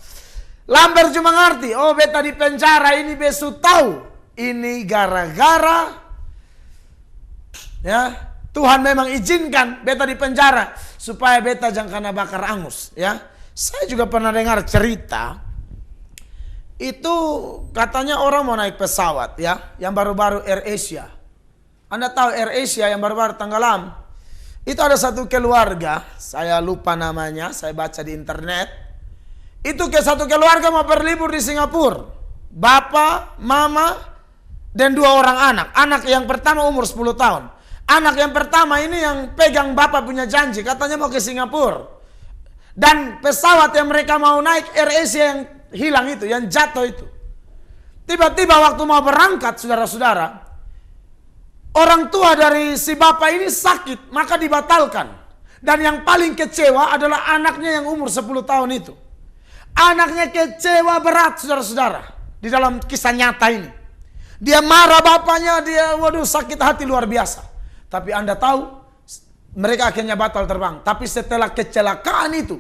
Lambert juga mengerti, oh beta di penjara ini besu tahu. Ini gara-gara ya Tuhan memang izinkan beta di penjara supaya beta jangan kena bakar angus ya. Saya juga pernah dengar cerita itu, katanya orang mau naik pesawat ya, yang baru-baru Air Asia. Anda tahu Air Asia yang baru-baru tenggelam? Itu ada satu keluarga, saya lupa namanya, saya baca di internet. Itu satu keluarga mau berlibur di Singapura. Bapak, mama, dan 2 orang anak. Anak yang pertama umur 10 tahun. Anak yang pertama ini yang pegang bapak punya janji, katanya mau ke Singapura. Dan pesawat yang mereka mau naik Air Asia yang hilang itu, yang jatuh itu. Tiba-tiba waktu mau berangkat, saudara-saudara, orang tua dari si bapak ini sakit, maka dibatalkan. Dan yang paling kecewa adalah anaknya yang umur 10 tahun itu. Anaknya kecewa berat, saudara-saudara, di dalam kisah nyata ini. Dia marah bapaknya, dia waduh sakit hati luar biasa. Tapi Anda tahu, mereka akhirnya batal terbang. Tapi setelah kecelakaan itu,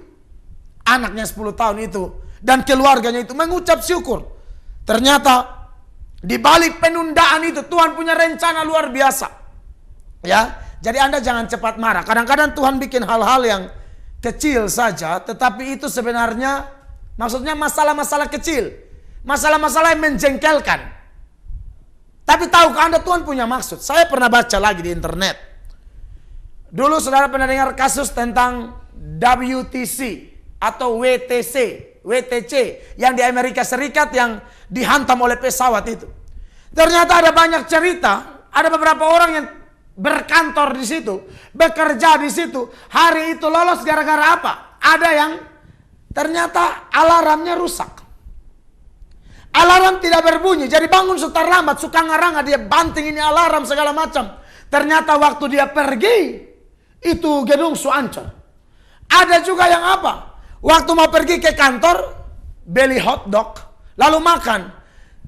anaknya 10 tahun itu dan keluarganya itu mengucap syukur. Ternyata di balik penundaan itu Tuhan punya rencana luar biasa. Ya, jadi Anda jangan cepat marah. Kadang-kadang Tuhan bikin hal-hal yang kecil saja, tetapi itu sebenarnya maksudnya masalah-masalah kecil, masalah-masalah yang menjengkelkan. Tapi tahukah Anda Tuhan punya maksud? Saya pernah baca lagi di internet. Dulu saudara pernah dengar kasus tentang WTC atau WTC yang di Amerika Serikat yang dihantam oleh pesawat itu. Ternyata ada banyak cerita, ada beberapa orang yang berkantor di situ, bekerja di situ. Hari itu lolos gara-gara apa? Ada yang ternyata alarmnya rusak. Alarm tidak berbunyi, jadi bangun suka lambat, suka ngarang, dia banting ini alarm segala macam. Ternyata waktu dia pergi, itu gedung hancur. Ada juga yang apa? Waktu mau pergi ke kantor, beli hotdog, lalu makan.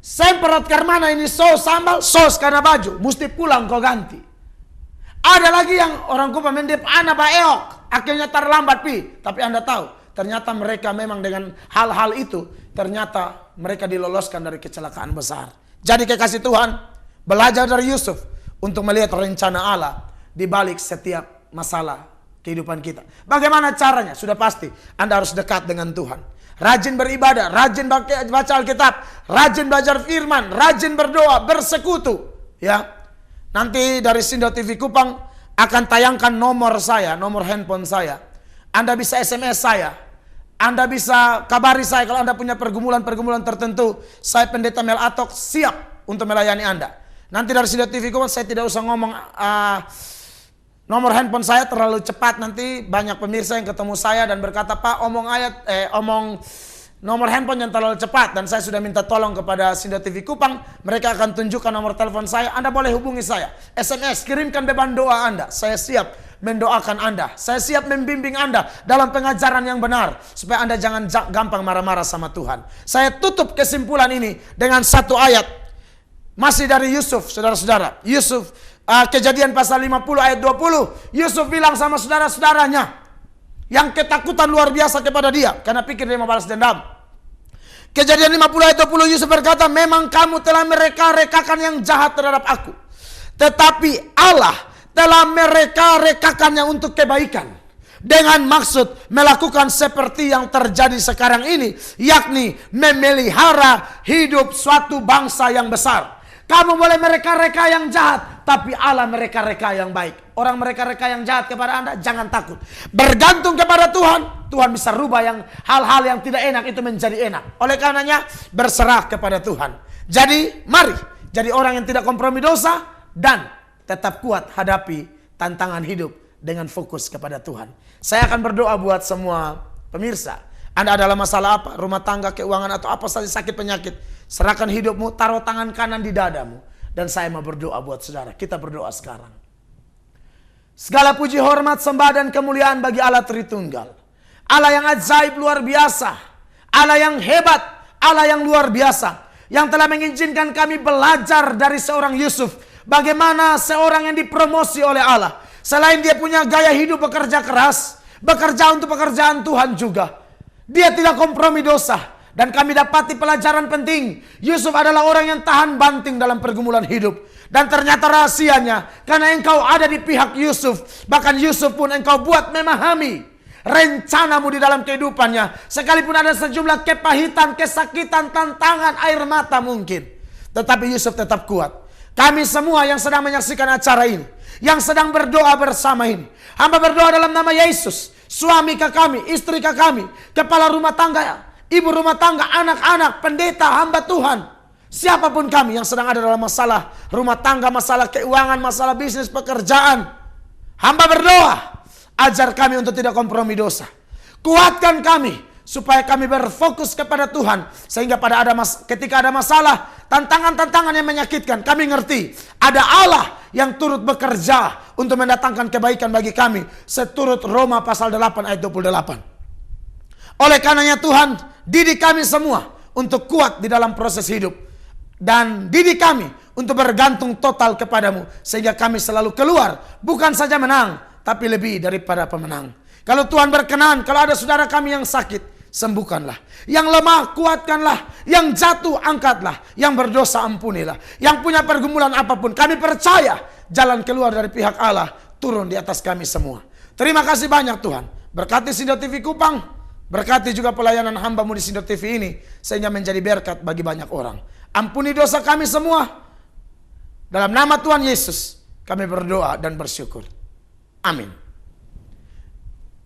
Semprot ke mana ini sos sambal, sos karena baju, mesti pulang kau ganti. Ada lagi yang orang kupa mendip anak baeok, akhirnya terlambat pi. Tapi Anda tahu, ternyata mereka memang dengan hal-hal itu, ternyata mereka diloloskan dari kecelakaan besar. Jadi kekasih Tuhan, belajar dari Yusuf untuk melihat rencana Allah di balik setiap masalah kehidupan kita. Bagaimana caranya? Sudah pasti Anda harus dekat dengan Tuhan. Rajin beribadah, rajin baca Alkitab, rajin belajar firman, rajin berdoa, bersekutu. Ya, nanti dari Sindo TV Kupang akan tayangkan nomor saya, nomor handphone saya. Anda bisa SMS saya. Anda bisa kabari saya kalau Anda punya pergumulan-pergumulan tertentu. Saya Pendeta Mel Atok siap untuk melayani Anda. Nanti dari Sido TV Kupang saya tidak usah ngomong nomor handphone saya terlalu cepat. Nanti banyak pemirsa yang ketemu saya dan berkata, Pak omong nomor handphone yang terlalu cepat dan saya sudah minta tolong kepada Sindo TV Kupang. Mereka akan tunjukkan nomor telepon saya. Anda boleh hubungi saya. SMS, kirimkan beban doa Anda. Saya siap mendoakan Anda. Saya siap membimbing Anda dalam pengajaran yang benar. Supaya Anda jangan gampang marah-marah sama Tuhan. Saya tutup kesimpulan ini dengan satu ayat. Masih dari Yusuf, saudara-saudara. Yusuf, Kejadian pasal 50 ayat 20. Yusuf bilang sama saudara-saudaranya yang ketakutan luar biasa kepada dia. Karena pikir dia mau balas dendam. Kejadian 50 ayat 20, Yusuf berkata, memang kamu telah mereka-rekakan yang jahat terhadap aku. Tetapi Allah telah mereka-rekakannya untuk kebaikan. Dengan maksud melakukan seperti yang terjadi sekarang ini. Yakni memelihara hidup suatu bangsa yang besar. Kamu boleh mereka-reka yang jahat, tapi Allah mereka-reka yang baik. Orang mereka-reka yang jahat kepada Anda, jangan takut. Bergantung kepada Tuhan. Tuhan bisa rubah hal-hal yang tidak enak itu menjadi enak. Oleh karenanya, berserah kepada Tuhan. Jadi, mari jadi orang yang tidak kompromi dosa dan tetap kuat hadapi tantangan hidup dengan fokus kepada Tuhan. Saya akan berdoa buat semua pemirsa. Anda adalah masalah apa? Rumah tangga, keuangan, atau apa saja sakit penyakit. Serahkan hidupmu, taruh tangan kanan di dadamu. Dan saya mau berdoa buat saudara. Kita berdoa sekarang. Segala puji, hormat, sembah, dan kemuliaan bagi Allah Tritunggal. Allah yang ajaib luar biasa. Allah yang hebat. Allah yang luar biasa. Yang telah mengizinkan kami belajar dari seorang Yusuf. Bagaimana seorang yang dipromosi oleh Allah. Selain dia punya gaya hidup bekerja keras. Bekerja untuk pekerjaan Tuhan juga. Dia tidak kompromi dosa. Dan kami dapati pelajaran penting. Yusuf adalah orang yang tahan banting dalam pergumulan hidup. Dan ternyata rahasianya, karena engkau ada di pihak Yusuf. Bahkan Yusuf pun engkau buat memahami rencanamu di dalam kehidupannya. Sekalipun ada sejumlah kepahitan, kesakitan, tantangan, air mata mungkin. Tetapi Yusuf tetap kuat. Kami semua yang sedang menyaksikan acara ini, yang sedang berdoa bersama ini. Hamba berdoa dalam nama Yesus. Suami ke kami, istri ke kami, kepala rumah tangga, ibu rumah tangga, anak-anak, pendeta, hamba Tuhan. Siapapun kami yang sedang ada dalam masalah rumah tangga, masalah keuangan, masalah bisnis, pekerjaan. Hamba berdoa, ajar kami untuk tidak kompromi dosa. Kuatkan kami supaya kami berfokus kepada Tuhan. Sehingga ketika ada masalah, tantangan-tantangan yang menyakitkan, kami ngerti ada Allah yang turut bekerja untuk mendatangkan kebaikan bagi kami. Seturut Roma pasal 8 ayat 28. Oleh karenanya Tuhan, didik kami semua untuk kuat di dalam proses hidup. Dan didik kami untuk bergantung total kepadamu. Sehingga kami selalu keluar, bukan saja menang, tapi lebih daripada pemenang. Kalau Tuhan berkenan, kalau ada saudara kami yang sakit, sembuhkanlah. Yang lemah, kuatkanlah. Yang jatuh, angkatlah. Yang berdosa, ampunilah. Yang punya pergumulan apapun, kami percaya jalan keluar dari pihak Allah turun di atas kami semua. Terima kasih banyak Tuhan. Berkati Sindo TV Kupang. Berkati juga pelayanan hamba-Mu di Sindo TV ini. Sehingga menjadi berkat bagi banyak orang. Ampuni dosa kami semua. Dalam nama Tuhan Yesus, kami berdoa dan bersyukur. Amin.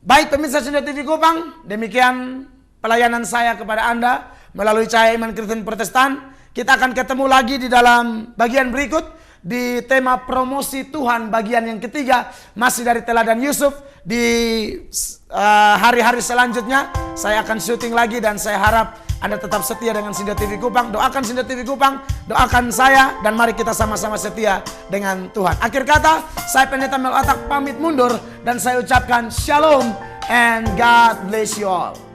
Baik pemirsa Sindo TV Kupang, demikian pelayanan saya kepada Anda melalui Cahaya Iman Kristen Protestan. Kita akan ketemu lagi di dalam bagian berikut di tema promosi Tuhan bagian yang ketiga, masih dari teladan Yusuf. Di hari-hari selanjutnya saya akan syuting lagi dan saya harap Anda tetap setia dengan Sindo TV Kupang. Doakan Sindo TV Kupang, doakan saya, dan mari kita sama-sama setia dengan Tuhan. Akhir kata, saya Pendeta Mel Atak pamit mundur dan saya ucapkan Shalom and God bless you all.